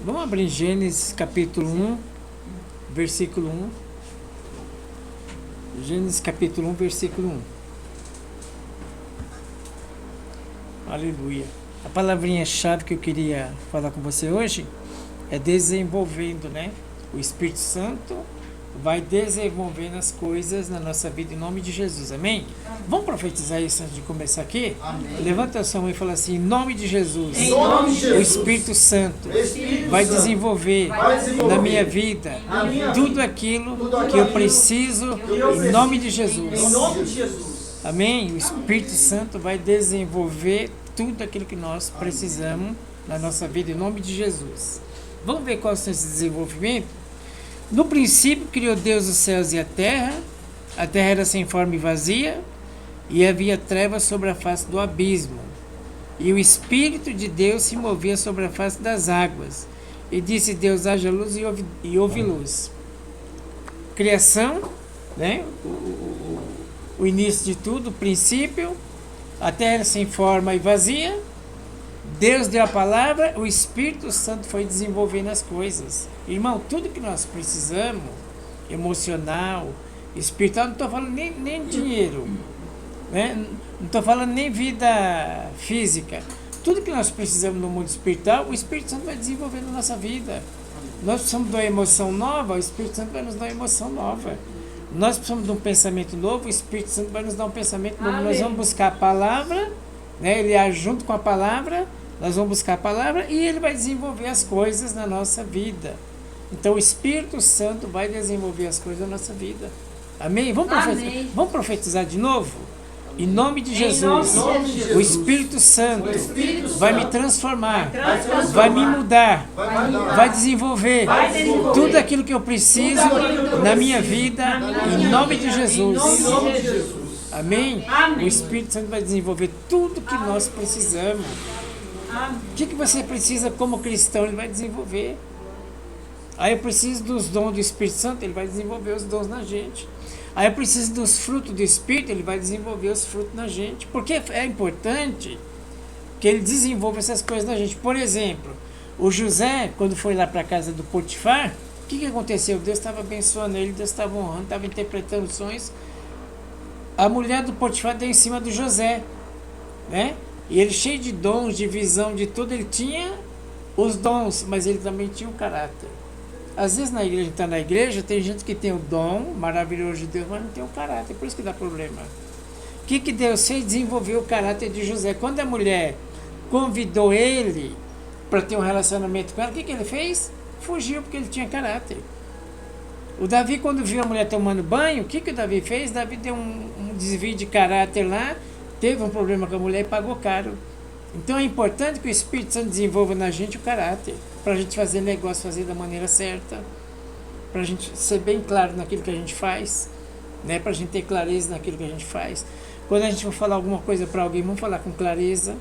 Vamos abrir Gênesis capítulo 1, versículo 1. Gênesis capítulo 1, versículo 1. Aleluia. A palavrinha-chave que eu queria falar com você hoje é desenvolvendo, né? O Espírito Santo vai desenvolvendo as coisas na nossa vida em nome de Jesus, amém? Vamos profetizar isso antes de começar aqui? Amém. Levanta a sua mão e fala assim, em nome de Jesus, Em nome de Jesus, o Espírito Santo vai desenvolver na minha vida tudo aquilo que eu preciso em nome de Jesus. Em nome de Jesus. Amém? O Espírito Santo vai desenvolver tudo aquilo que nós precisamos na nossa vida em nome de Jesus. Vamos ver qual é esse desenvolvimento? No princípio criou Deus os céus e a terra era sem forma e vazia, e havia trevas sobre a face do abismo. E o Espírito de Deus se movia sobre a face das águas. E disse Deus, haja luz e houve luz. Criação, né? O início de tudo, o princípio, a terra sem forma e vazia. Deus deu a palavra, o Espírito Santo foi desenvolvendo as coisas. Irmão, tudo que nós precisamos, emocional, espiritual, não estou falando nem dinheiro, né? Não estou falando nem vida física. Tudo que nós precisamos no mundo espiritual, o Espírito Santo vai desenvolver na nossa vida. Nós precisamos de uma emoção nova, o Espírito Santo vai nos dar uma emoção nova. Nós precisamos de um pensamento novo, o Espírito Santo vai nos dar um pensamento novo. Nós vamos buscar a palavra, né? Ele age junto com a palavra, nós vamos buscar a palavra e ele vai desenvolver as coisas na nossa vida. Então o Espírito Santo vai desenvolver as coisas na nossa vida. Amém? Vamos profetizar de novo? Em nome de Jesus, o Espírito Santo vai me transformar, vai me mudar, vai desenvolver tudo aquilo que eu preciso na minha vida, em nome de Jesus. Amém? O Espírito Santo vai desenvolver tudo que nós precisamos. O que você precisa como cristão? Ele vai desenvolver. Aí eu preciso dos dons do Espírito Santo, ele vai desenvolver os dons na gente. Aí eu preciso dos frutos do Espírito, ele vai desenvolver os frutos na gente. Porque é importante que ele desenvolva essas coisas na gente. Por exemplo, o José, quando foi lá para a casa do Potifar, o que aconteceu? Deus estava abençoando ele, Deus estava honrando, estava interpretando sonhos. A mulher do Potifar deu em cima do José, né? E ele cheio de dons, de visão, de tudo, ele tinha os dons, mas ele também tinha um caráter. Às vezes na igreja, a gente está na igreja, tem gente que tem o dom maravilhoso de Deus, mas não tem o caráter, por isso que dá problema. O que Deus fez? Desenvolveu o caráter de José. Quando a mulher convidou ele para ter um relacionamento com ela, o que ele fez? Fugiu, porque ele tinha caráter. O Davi, quando viu a mulher tomando banho, o que o Davi fez? Davi deu um desvio de caráter lá, teve um problema com a mulher e pagou caro. Então é importante que o Espírito Santo desenvolva na gente o caráter, para a gente fazer negócio, fazer da maneira certa, para a gente ser bem claro naquilo que a gente faz, né? Para a gente ter clareza naquilo que a gente faz. Quando a gente for falar alguma coisa para alguém, vamos falar com clareza.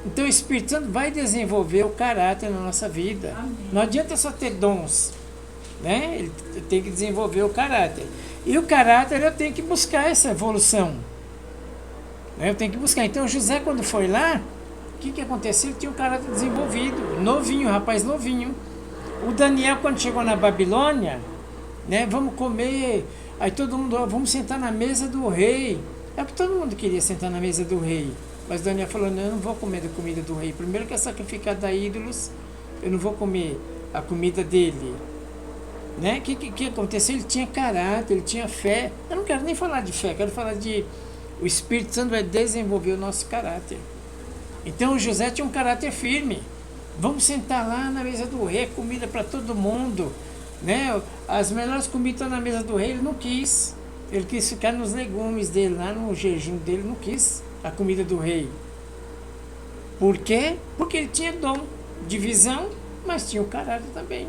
Então o Espírito Santo vai desenvolver o caráter na nossa vida. Amém. Não adianta só ter dons, né? Ele tem que desenvolver o caráter. E o caráter eu tenho que buscar essa evolução. Eu tenho que buscar. Então José, quando foi lá, o que aconteceu? Ele tinha um caráter desenvolvido, novinho, rapaz novinho. O Daniel, quando chegou na Babilônia, né, vamos comer, aí todo mundo, vamos sentar na mesa do rei. É porque todo mundo queria sentar na mesa do rei. Mas Daniel falou, não, eu não vou comer da comida do rei. Primeiro que é sacrificado a ídolos, eu não vou comer a comida dele. Né? O que aconteceu? Ele tinha caráter, ele tinha fé. Eu não quero nem falar de fé, quero falar de... O Espírito Santo vai desenvolver o nosso caráter. Então o José tinha um caráter firme. Vamos sentar lá na mesa do rei, comida para todo mundo, né? As melhores comidas estão na mesa do rei, ele não quis. Ele quis ficar nos legumes dele, lá no jejum dele, não quis a comida do rei. Por quê? Porque ele tinha dom de visão, mas tinha o caráter também.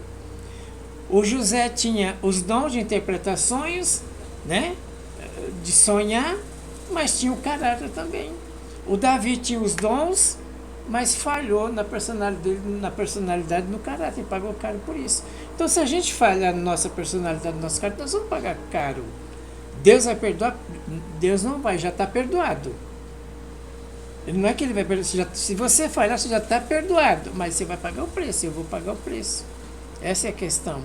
O José tinha os dons de interpretações, né? De sonhar, mas tinha o caráter também. O Davi tinha os dons, mas falhou na personalidade, no caráter, pagou caro por isso. Então, se a gente falhar na nossa personalidade, no nosso caráter, nós vamos pagar caro. Deus vai perdoar? Deus não vai, já está perdoado. Não é que ele vai perdoar. Se você falhar, você já está perdoado. Mas você vai pagar o preço. Eu vou pagar o preço. Essa é a questão.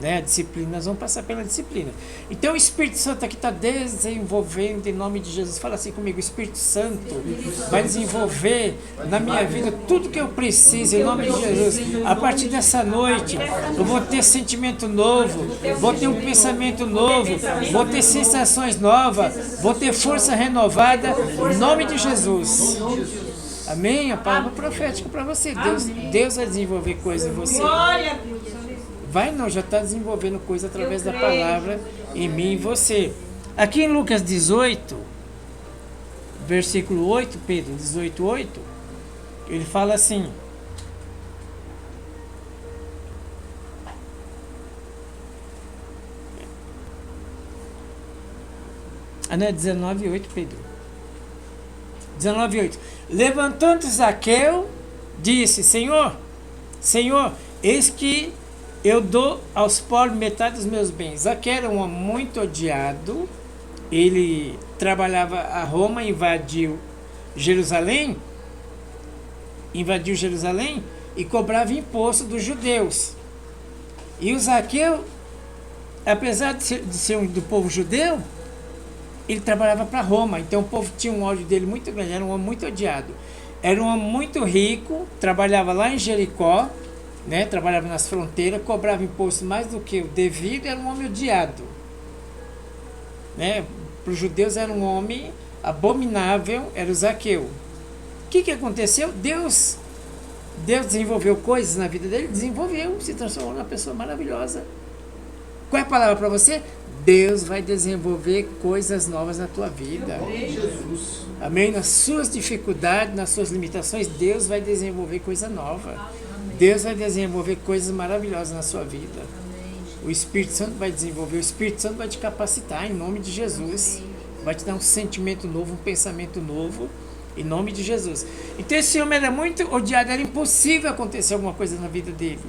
Né? A disciplina, nós vamos passar pela disciplina. Então o Espírito Santo aqui está desenvolvendo em nome de Jesus. Fala assim comigo: o Espírito Santo vai desenvolver na minha vida tudo que eu preciso em nome de Jesus. A partir dessa noite eu vou ter sentimento novo, vou ter um pensamento novo, vou ter sensações novas, vou ter força renovada em nome de Jesus. Amém? A palavra profética para você. Deus vai desenvolver coisas em você. Vai não, já está desenvolvendo coisa através da palavra em mim e você. Aqui em Lucas 18, versículo 8, Pedro 18, 8, ele fala assim: não é 19, 8, Pedro. 19, 8. Levantando Zaqueu, disse: Senhor, eis que eu dou aos pobres metade dos meus bens. Zaqueu era um homem muito odiado. Ele trabalhava a Roma, invadiu Jerusalém e cobrava imposto dos judeus. E o Zaqueu, apesar de ser do povo judeu, ele trabalhava para Roma. Então o povo tinha um ódio dele muito grande. Era um homem muito odiado. Era um homem muito rico, trabalhava lá em Jericó, né, trabalhava nas fronteiras, cobrava imposto mais do que o devido, era um homem odiado. Né? Para os judeus era um homem abominável, era o Zaqueu. O que aconteceu? Deus desenvolveu coisas na vida dele, se transformou numa pessoa maravilhosa. Qual é a palavra para você? Deus vai desenvolver coisas novas na tua vida. Amém? Nas suas dificuldades, nas suas limitações, Deus vai desenvolver coisa nova. Deus vai desenvolver coisas maravilhosas na sua vida. O Espírito Santo vai desenvolver, o Espírito Santo vai te capacitar em nome de Jesus. Vai te dar um sentimento novo, um pensamento novo, em nome de Jesus. Então esse homem era muito odiado, era impossível acontecer alguma coisa na vida dele.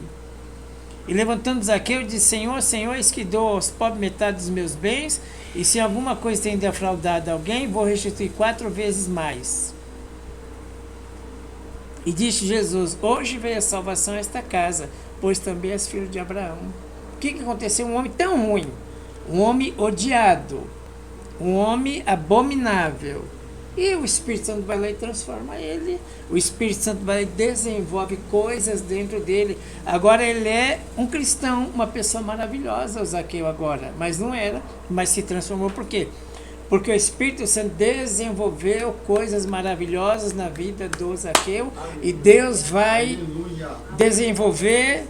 E levantando Zaqueu, disse: Senhor, eis que dou aos pobres metade dos meus bens, e se alguma coisa tem defraudado alguém, vou restituir 4 vezes mais. E disse Jesus: hoje veio a salvação a esta casa, pois também és filho de Abraão. O que aconteceu? Um homem tão ruim, um homem odiado, um homem abominável. E o Espírito Santo vai lá e transforma ele. O Espírito Santo vai lá e desenvolve coisas dentro dele. Agora ele é um cristão, uma pessoa maravilhosa, o Zaqueu agora. Mas não era, mas se transformou. Por quê? Porque o Espírito Santo desenvolveu coisas maravilhosas na vida do Zaqueu. E Deus vai desenvolver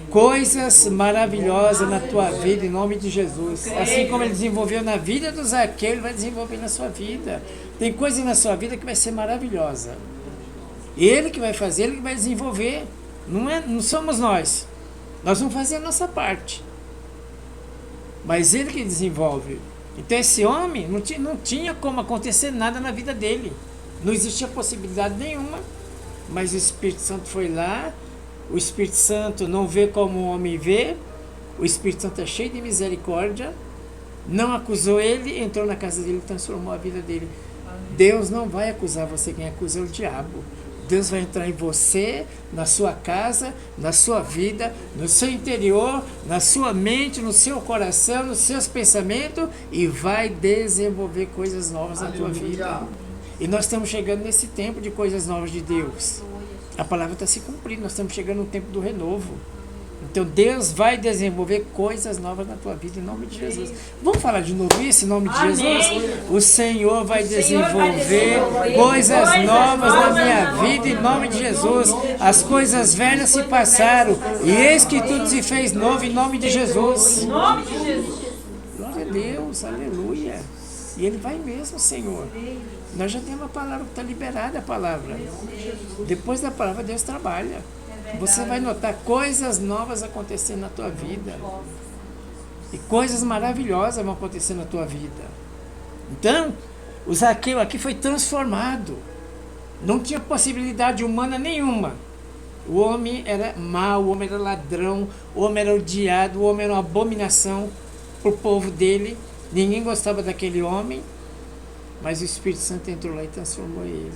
coisas maravilhosas na tua vida, em nome de Jesus. Assim como ele desenvolveu na vida do Zaqueu, ele vai desenvolver na sua vida. Tem coisa na sua vida que vai ser maravilhosa. Ele que vai fazer, ele que vai desenvolver. Não somos nós. Nós vamos fazer a nossa parte. Mas ele que desenvolve. Então esse homem não tinha como acontecer nada na vida dele. Não existia possibilidade nenhuma. Mas o Espírito Santo foi lá. O Espírito Santo não vê como o homem vê. O Espírito Santo é cheio de misericórdia. Não acusou ele, entrou na casa dele e transformou a vida dele. Deus não vai acusar você, quem acusa é o diabo. Deus vai entrar em você, na sua casa, na sua vida, no seu interior, na sua mente, no seu coração, nos seus pensamentos e vai desenvolver coisas novas na tua vida. E nós estamos chegando nesse tempo de coisas novas de Deus. A palavra está se cumprindo, nós estamos chegando no tempo do renovo. Então Deus vai desenvolver coisas novas na tua vida em nome de Jesus. Vamos falar de novo isso em nome de Jesus? O Senhor vai desenvolver coisas novas na minha vida em nome de Jesus. As coisas velhas se passaram e eis que tudo se fez novo em nome de Jesus. Glória a Deus, aleluia. E Ele vai mesmo, Senhor. Nós já temos a palavra, está liberada a palavra. Depois da palavra Deus trabalha. Você vai notar coisas novas acontecendo na tua vida. E coisas maravilhosas vão acontecer na tua vida. Então, o Zaqueu aqui foi transformado. Não tinha possibilidade humana nenhuma. O homem era mau, o homem era ladrão, o homem era odiado, o homem era uma abominação para o povo dele. Ninguém gostava daquele homem. Mas o Espírito Santo entrou lá e transformou ele.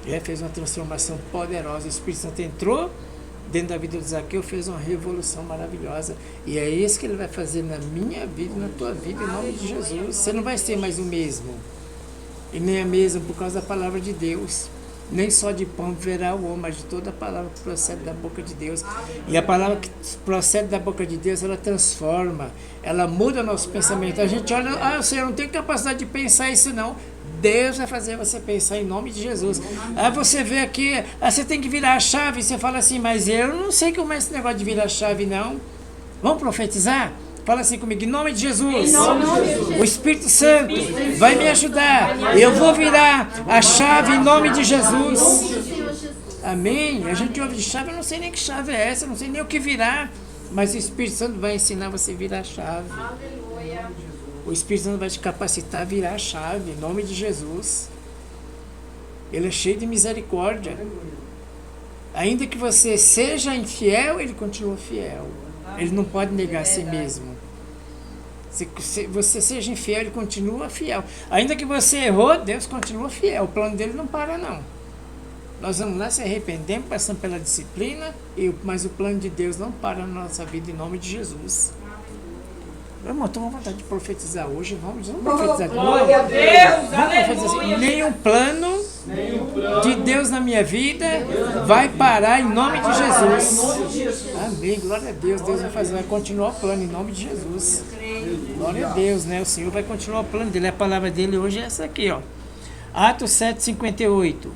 Ele fez uma transformação poderosa. O Espírito Santo entrou dentro da vida de Zaqueu, fez uma revolução maravilhosa. E é isso que ele vai fazer na minha vida e na tua vida, em nome de Jesus. Você não vai ser mais o mesmo. E nem a mesma por causa da palavra de Deus. Nem só de pão viverá o homem, mas de toda a palavra que procede da boca de Deus. E a palavra que procede da boca de Deus, ela transforma, ela muda nosso pensamento. A gente olha, Senhor, eu não tenho capacidade de pensar isso não. Deus vai fazer você pensar em nome de Jesus. Aí você vê aqui, você tem que virar a chave, você fala assim, mas eu não sei como é esse negócio de virar a chave não. Vamos profetizar? Fala assim comigo, em nome de Jesus. O Espírito Santo vai me ajudar. Eu vou virar a chave em nome de Jesus. Amém? A gente ouve de chave, eu não sei nem que chave é essa, eu não sei nem o que virar. Mas o Espírito Santo vai ensinar você a virar a chave. O Espírito Santo vai te capacitar a virar a chave, em nome de Jesus. Ele é cheio de misericórdia. Ainda que você seja infiel, ele continua fiel. Ele não pode negar a si mesmo. Se você seja infiel, ele continua fiel. Ainda que você errou, Deus continua fiel. O plano dele não para, não. Nós vamos lá se arrependendo, passando pela disciplina, mas o plano de Deus não para na nossa vida, em nome de Jesus. Irmão, estou com vontade de profetizar hoje. Vamos profetizar de novo. Glória a Deus, Vamos profetizar assim. Nenhum plano de Deus na minha vida vai parar em nome de Jesus. Amém. Glória a Deus. Deus vai continuar o plano em nome de Jesus. Glória a Deus, né? O Senhor vai continuar o plano dele. A palavra dele hoje é essa aqui, ó. Atos 7:58.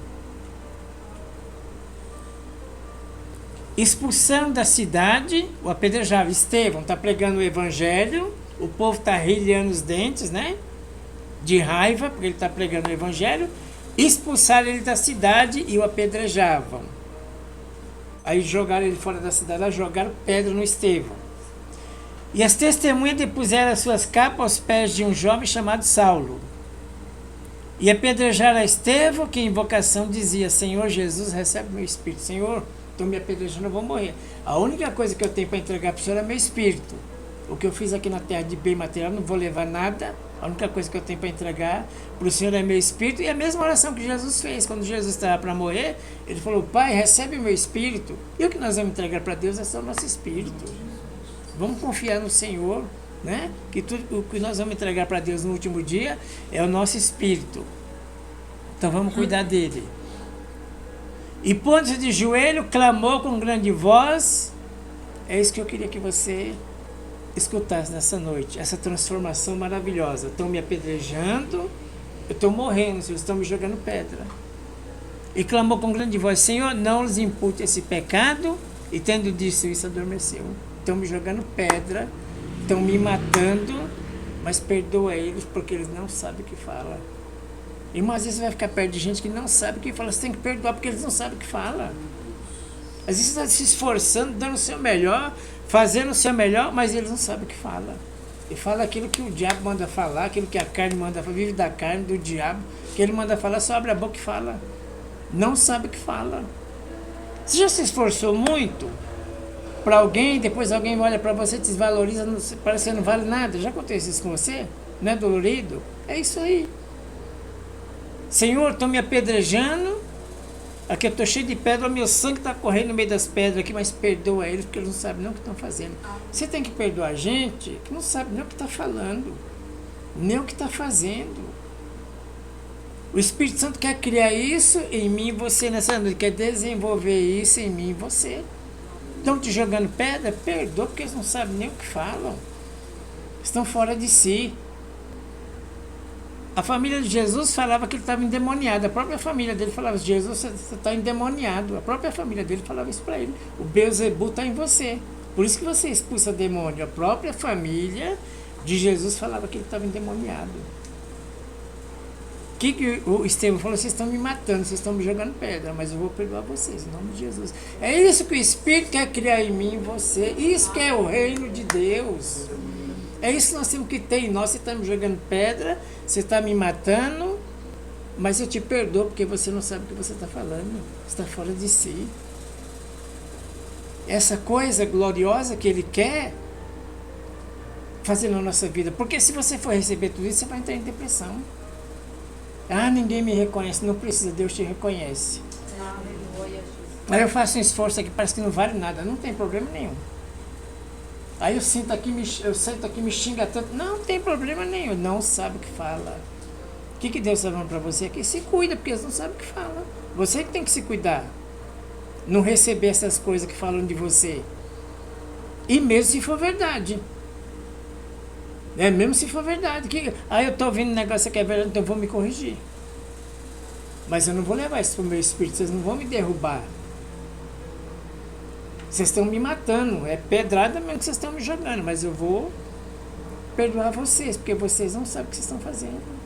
Expulsando da cidade, o apedrejava. Estevão está pregando o evangelho, o povo está rilhando os dentes, né? De raiva, porque ele está pregando o evangelho. Expulsaram ele da cidade e o apedrejavam. Aí jogaram ele fora da cidade, jogaram pedra no Estevão. E as testemunhas depuseram as suas capas aos pés de um jovem chamado Saulo. E apedrejaram a Estevão, que em invocação dizia, Senhor Jesus, recebe meu espírito. Senhor, estou me apedrejando, eu vou morrer. A única coisa que eu tenho para entregar para o Senhor é meu espírito. O que eu fiz aqui na terra de bem material, não vou levar nada. A única coisa que eu tenho para entregar para o Senhor é meu espírito. E a mesma oração que Jesus fez, quando Jesus estava para morrer, ele falou, Pai, recebe meu espírito. E o que nós vamos entregar para Deus é só o nosso espírito. Vamos confiar no Senhor, né? Que tudo o que nós vamos entregar para Deus no último dia é o nosso espírito. Então vamos cuidar dele. E pondo-se de joelho, clamou com grande voz. É isso que eu queria que você escutasse nessa noite. Essa transformação maravilhosa. Estão me apedrejando, eu estou morrendo, vocês estão me jogando pedra. E clamou com grande voz, Senhor, não lhes impute esse pecado. E tendo dito isso, adormeceu. Estão me jogando pedra, estão me matando, mas perdoa eles porque eles não sabem o que falam. Irmão, às vezes você vai ficar perto de gente que não sabe o que fala. Você tem que perdoar porque eles não sabem o que fala. Às vezes você está se esforçando, dando o seu melhor, fazendo o seu melhor, mas eles não sabem o que fala. E fala aquilo que o diabo manda falar, aquilo que a carne manda falar, vive da carne, do diabo, que ele manda falar, só abre a boca e fala. Não sabe o que fala. Você já se esforçou muito para alguém, depois alguém olha para você, te desvaloriza, parece que você não vale nada. Já aconteceu isso com você? Não é dolorido? É isso aí. Senhor, estou me apedrejando, aqui eu estou cheio de pedra, meu sangue está correndo no meio das pedras aqui, mas perdoa eles, porque eles não sabem nem o que estão fazendo. Você tem que perdoar a gente que não sabe nem o que está falando, nem o que está fazendo. O Espírito Santo quer criar isso em mim e você nessa noite, quer desenvolver isso em mim e você. Estão te jogando pedra? Perdoa, porque eles não sabem nem o que falam. Estão fora de si. A família de Jesus falava que ele estava endemoniado. A própria família dele falava, Jesus, você está endemoniado. A própria família dele falava isso para ele. O Beelzebu está em você. Por isso que você expulsa demônio. A própria família de Jesus falava que ele estava endemoniado. O que o Estevão falou? Vocês estão me matando, vocês estão me jogando pedra, mas eu vou perdoar vocês, em nome de Jesus. É isso que o Espírito quer criar em mim e em você. Isso que é o reino de Deus. É isso que nós temos que ter em nós. Você está me jogando pedra, você está me matando, mas eu te perdoo porque você não sabe o que você está falando. Você está fora de si. Essa coisa gloriosa que Ele quer fazer na nossa vida. Porque se você for receber tudo isso, você vai entrar em depressão. Ah, ninguém me reconhece. Não precisa, Deus te reconhece. Aleluia. Aí eu faço um esforço aqui, parece que não vale nada. Não tem problema nenhum. Aí eu sento aqui, me xinga tanto. Não tem problema nenhum. Não sabe o que fala. O que Deus está falando para você aqui? Se cuida, porque eles não sabem o que fala. Você que tem que se cuidar. Não receber essas coisas que falam de você. E mesmo se for verdade. Mesmo se for verdade. Aí eu estou ouvindo um negócio que é verdade, então eu vou me corrigir. Mas eu não vou levar isso para o meu espírito. Vocês não vão me derrubar. Vocês estão me matando. É pedrada mesmo que vocês estão me jogando. Mas eu vou perdoar vocês, porque vocês não sabem o que vocês estão fazendo.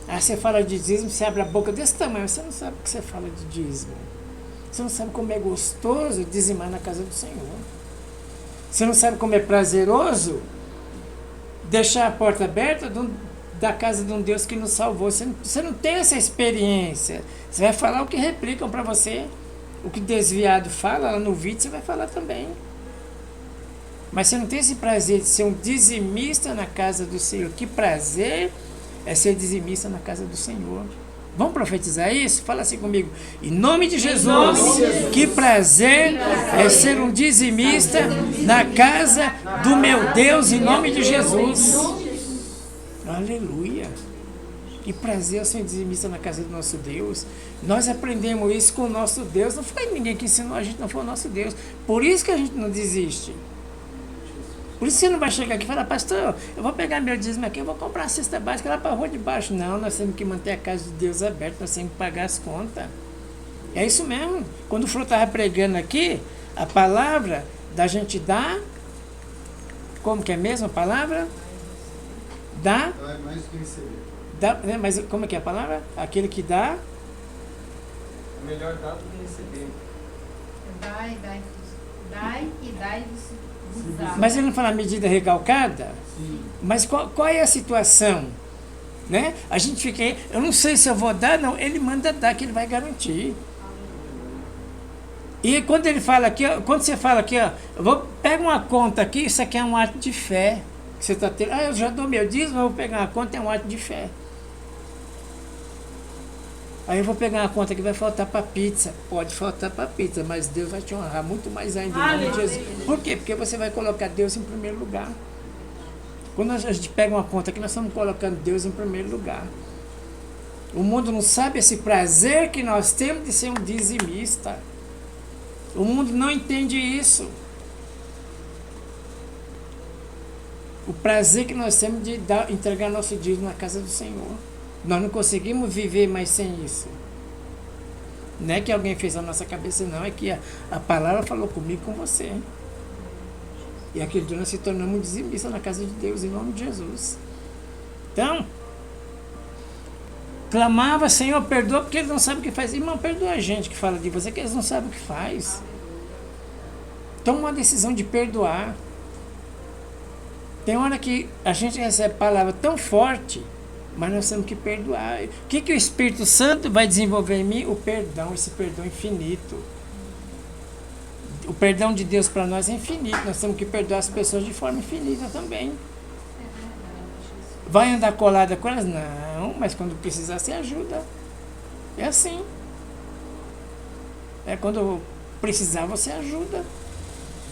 Aí você fala de dízimo, você abre a boca desse tamanho, você não sabe o que você fala de dízimo. Você não sabe como é gostoso dizimar na casa do Senhor. Você não sabe como é prazeroso deixar a porta aberta da casa de um Deus que nos salvou. Você não tem essa experiência. Você vai falar o que replicam para você. O que desviado fala lá no vídeo, você vai falar também. Mas você não tem esse prazer de ser um dizimista na casa do Senhor. Que prazer é ser dizimista na casa do Senhor. Vamos profetizar isso? Fala assim comigo. Em nome de Jesus. Que prazer é ser um dizimista na casa do meu Deus, em nome de Jesus. Aleluia. Que prazer é ser dizimista na casa do nosso Deus. Nós aprendemos isso com o nosso Deus. Não foi ninguém que ensinou a gente, não foi o nosso Deus. Por isso que a gente não desiste. Por isso você não vai chegar aqui e falar, pastor, eu vou pegar meu dízimo aqui, eu vou comprar uma cesta básica lá para a rua de baixo. Não, nós temos que manter a casa de Deus aberta, nós temos que pagar as contas. É isso mesmo. Quando o Flor estava pregando aqui, a palavra da gente dar, como que é mesmo a palavra? Dá. É mais do que receber. Dá, mas como é que é a palavra? Aquele que dá. É melhor dar do que receber. Dai e dai-vos. Mas ele não fala medida recalcada? Sim. Mas qual é a situação? Né? A gente fica aí, eu não sei se eu vou dar, não. Ele manda dar, que ele vai garantir. E quando ele fala aqui, ó, quando você fala aqui, ó, pega uma conta aqui, isso aqui é um ato de fé. Que você está tendo. Ah, eu já dou meu dízimo, eu vou pegar uma conta, é um ato de fé. Aí eu vou pegar uma conta que vai faltar para pizza. Pode faltar para pizza, mas Deus vai te honrar muito mais ainda em nome de Jesus. Por quê? Porque você vai colocar Deus em primeiro lugar. Quando a gente pega uma conta aqui, nós estamos colocando Deus em primeiro lugar. O mundo não sabe esse prazer que nós temos de ser um dizimista. O mundo não entende isso. O prazer que nós temos de entregar nosso dízimo na casa do Senhor. Nós não conseguimos viver mais sem isso. Não é que alguém fez a nossa cabeça, não. É que a palavra falou comigo, com você. E aquele dia nós se tornamos dizimistas na casa de Deus, em nome de Jesus. Então, clamava, Senhor, perdoa, porque eles não sabem o que faz. Irmão, perdoa a gente que fala de você, que eles não sabem o que faz. Toma uma decisão de perdoar. Tem hora que a gente recebe palavra tão forte, mas nós temos que perdoar. O que o Espírito Santo vai desenvolver em mim? O perdão, esse perdão infinito. O perdão de Deus para nós é infinito. Nós temos que perdoar as pessoas de forma infinita também. Vai andar colada com elas? Não, mas quando precisar, você ajuda. É assim. Quando precisar, você ajuda.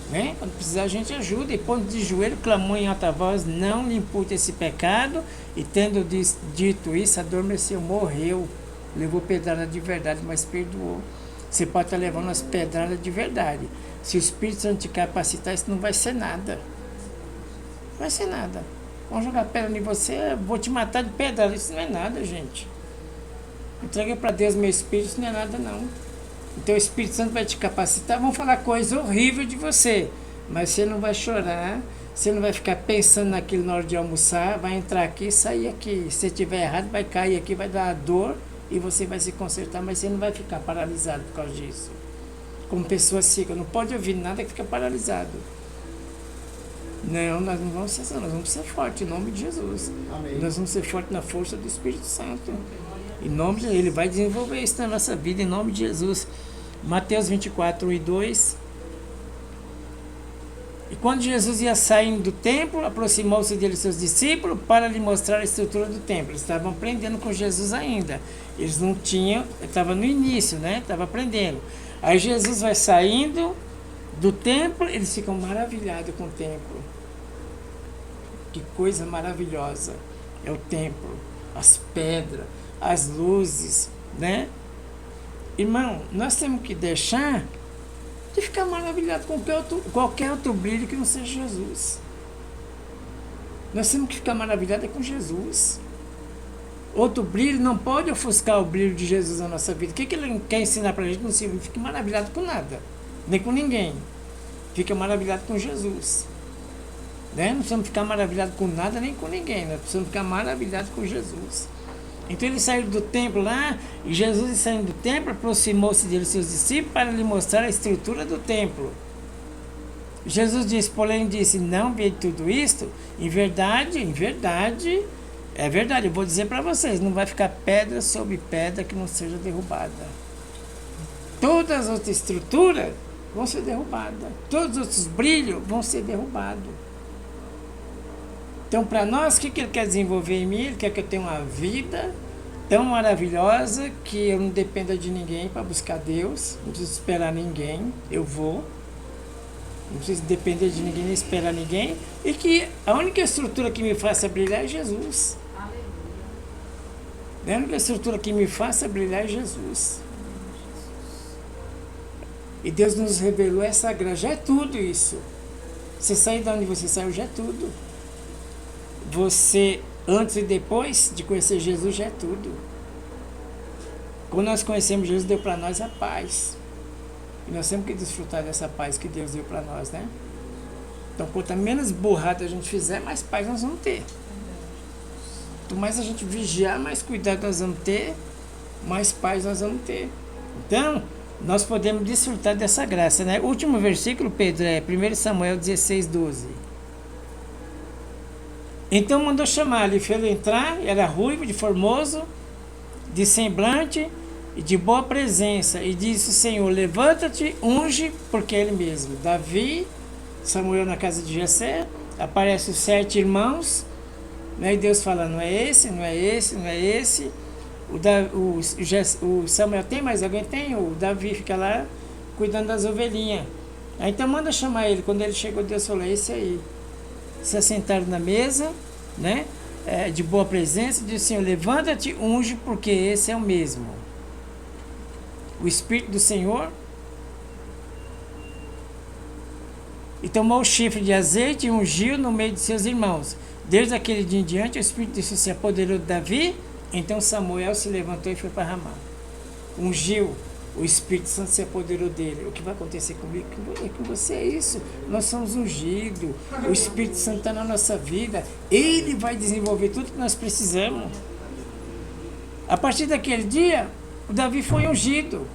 Né? Quando precisar, a gente ajuda. E pondo de joelho, clamou em alta voz: não lhe impute esse pecado. E tendo dito isso, adormeceu, morreu. Levou pedrada de verdade, mas perdoou. Você pode estar levando as pedradas de verdade. Se o Espírito Santo te capacitar, isso não vai ser nada. Não vai ser nada. Vão jogar pedra em você, vou te matar de pedrada. Isso não é nada, gente. Entreguei para Deus meu Espírito, isso não é nada, não. Então o Espírito Santo vai te capacitar, vão falar coisa horrível de você. Mas você não vai chorar, você não vai ficar pensando naquilo na hora de almoçar, vai entrar aqui e sair aqui. Se você estiver errado, vai cair aqui, vai dar dor e você vai se consertar, mas você não vai ficar paralisado por causa disso. Como pessoa seca, não pode ouvir nada que fica paralisado. Não, nós não vamos ser assim, nós vamos ser fortes em nome de Jesus. Amém. Nós vamos ser fortes na força do Espírito Santo. Em nome de Ele vai desenvolver isso na nossa vida, em nome de Jesus. Mateus 24, 1 e 2. E quando Jesus ia saindo do templo, aproximou-se dele seus discípulos para lhe mostrar a estrutura do templo. Eles estavam aprendendo com Jesus ainda. Eles não tinham, estava no início, né? Estava aprendendo. Aí Jesus vai saindo do templo, eles ficam maravilhados com o templo. Que coisa maravilhosa é o templo, as pedras, as luzes, né? Irmão, nós temos que deixar de ficar maravilhado com qualquer outro brilho que não seja Jesus. Nós temos que ficar maravilhados com Jesus. Outro brilho não pode ofuscar o brilho de Jesus na nossa vida. O que ele quer ensinar para a gente? Não fique maravilhado com nada, nem com ninguém. Fica maravilhado com Jesus. Né? Não precisamos ficar maravilhado com nada, nem com ninguém. Nós precisamos ficar maravilhados com Jesus. Então ele saiu do templo lá, e Jesus, saindo do templo, aproximou-se dele seus discípulos para lhe mostrar a estrutura do templo. Jesus disse, porém, não vê tudo isto? Em verdade, é verdade, eu vou dizer para vocês, não vai ficar pedra sobre pedra que não seja derrubada. Todas as outras estruturas vão ser derrubadas. Todos os outros brilhos vão ser derrubados. Então, para nós, o que ele quer desenvolver em mim? Ele quer que eu tenha uma vida tão maravilhosa que eu não dependa de ninguém para buscar Deus. Não preciso esperar ninguém, eu vou. Não preciso depender de ninguém nem esperar ninguém. E que a única estrutura que me faça brilhar é Jesus. A única estrutura que me faça brilhar é Jesus. E Deus nos revelou essa graça. Já é tudo isso. Você sair de onde você saiu, já é tudo. Você, antes e depois de conhecer Jesus, já é tudo. Quando nós conhecemos Jesus, deu para nós a paz. E nós temos que desfrutar dessa paz que Deus deu para nós, né? Então, quanto menos burrada a gente fizer, mais paz nós vamos ter. Quanto mais a gente vigiar, mais cuidado nós vamos ter, mais paz nós vamos ter. Então, nós podemos desfrutar dessa graça, né? O último versículo, Pedro, é 1 Samuel 16, 12. Então mandou chamar-lhe, fez-lo entrar, era ruivo, de formoso, de semblante e de boa presença. E disse o Senhor, levanta-te, unge, porque é ele mesmo. Davi, Samuel na casa de Jessé, aparecem os 7 irmãos, né? E Deus fala, não é esse, não é esse, não é esse. O Samuel tem, mas alguém tem? O Davi fica lá cuidando das ovelhinhas. Aí, então manda chamar ele. Quando ele chegou, Deus falou, é esse aí. Se assentaram na mesa, né? De boa presença, disse Senhor, levanta-te, unge, porque esse é o mesmo. O Espírito do Senhor. E tomou o chifre de azeite e ungiu no meio de seus irmãos. Desde aquele dia em diante, o Espírito de Deus se apoderou de Davi. Então Samuel se levantou e foi para Ramá. Ungiu. O Espírito Santo se apoderou dele. O que vai acontecer comigo? Com você é isso. Nós somos ungidos. O Espírito Santo está na nossa vida. Ele vai desenvolver tudo que nós precisamos. A partir daquele dia, o Davi foi ungido.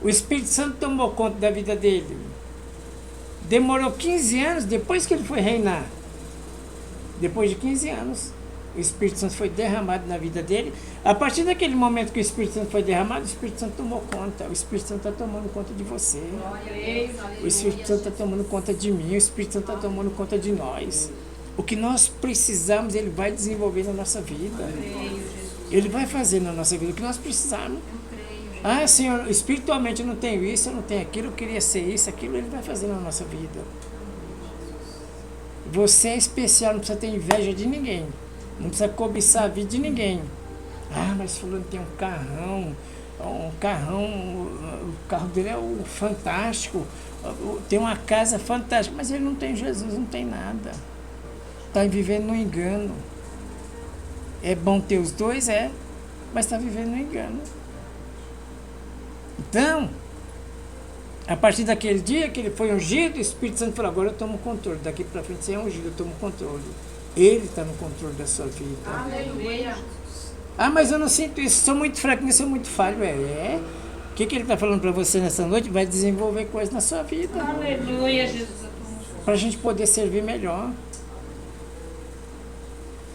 O Espírito Santo tomou conta da vida dele. Demorou 15 anos depois que ele foi reinar. Depois de 15 anos, o Espírito Santo foi derramado na vida dele. A partir daquele momento que o Espírito Santo foi derramado, o Espírito Santo tomou conta. O Espírito Santo está tomando conta de você. O Espírito Santo está tomando conta de mim. O Espírito Santo está tomando conta de nós. O que nós precisamos, ele vai desenvolver na nossa vida. Ele vai fazer na nossa vida o que nós precisamos. Ah, Senhor, espiritualmente eu não tenho isso, eu não tenho aquilo, eu queria ser isso, aquilo, ele vai fazer na nossa vida. Você é especial, não precisa ter inveja de ninguém. Não precisa cobiçar a vida de ninguém. Ah, mas fulano tem um carrão, o carro dele é fantástico, tem uma casa fantástica, mas ele não tem Jesus, não tem nada. Está vivendo no engano. É bom ter os dois, mas está vivendo no engano. Então, a partir daquele dia que ele foi ungido, o Espírito Santo falou, agora eu tomo controle, daqui para frente você é ungido, eu tomo controle. Ele está no controle da sua vida. Aleluia. Ah, mas eu não sinto isso, sou muito fraco nisso, sou muito falho. O que ele está falando para você nessa noite? Vai desenvolver coisas na sua vida. Aleluia, Jesus. Para a gente poder servir melhor.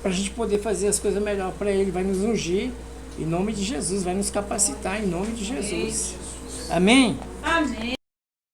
Para a gente poder fazer as coisas melhor para ele. Vai nos ungir em nome de Jesus, vai nos capacitar em nome de Jesus. Amém? Amém.